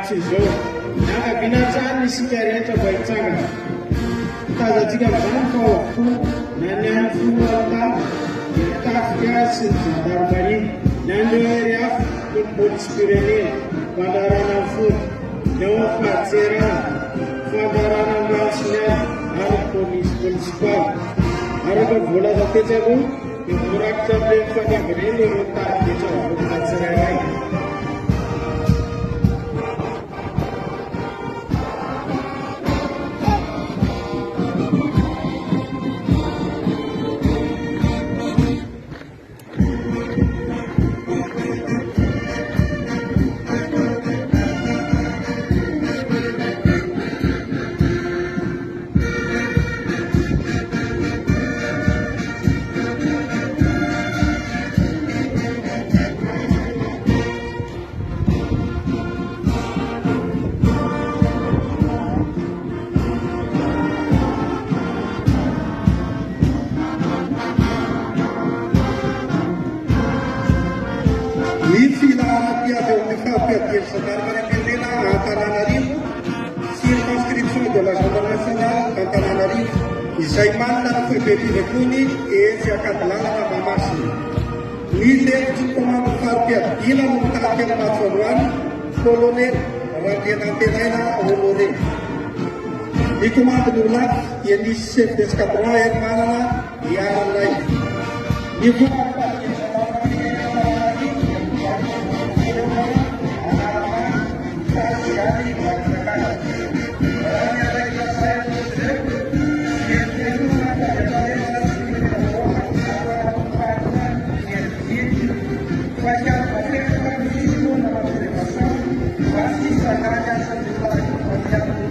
tsy izao nangabinatrany isika rehetra mba hitsangana fitazatsika amin'izany fa avokoa na ny any foroata tafika sy ny zandarmanie na ny hery hafa ny polisim-pirenena fandarana ny fony neo fahatserana fandarana masiniany ary polisy munisipaly araka voalaza petsako ny vorakitra amin'ireny faniavineny ireo tarigetra vahoaka tsirairay. Ny filaharana amin'ny fahampiadiana zandarmanie Antananarivo sy ny conscription de la gendarmerie nationale Antananarivo izay manana ny fehezam-pony etsy Akadilalana Mahamasina. Ny lefitry ny komando fahampiadiana no mitariky amin'ny Matsoaloany Colonel Randrianantenaina Honoré. Ny komandony olafy dia nisy chef d'escadron ary manana Iaranay. Ny Gracias.